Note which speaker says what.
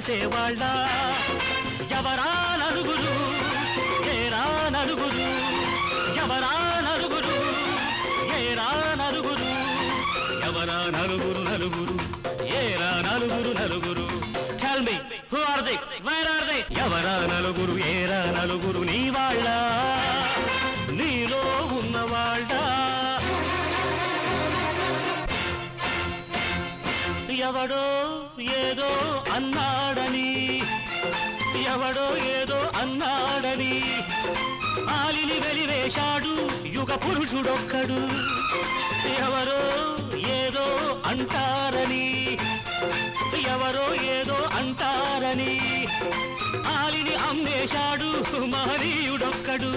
Speaker 1: చేసేవాళ్ళ ఎవరా నలుగురు ఏరా నలుగురు ఎవరా నలుగురు ఏరా నలుగురు ఎవరా నలుగురు నలుగురు ఏరా నలుగురు నలుగురు tell me who are they where are they ఎవరా నలుగురు ఏరా నలుగురు నీ వాళ్ళ నీలో ఉన్నవాళ్ళ ఎవడో ఏదో అన్నాడని ఎవడో ఏదో అన్నాడని ఆలిని వెలివేశాడు యుగ పురుషుడొక్కడు ఎవరో ఏదో అంటారని ఎవరో ఏదో అంటారని ఆలిని అమ్మేశాడు మహనీయుడొక్కడు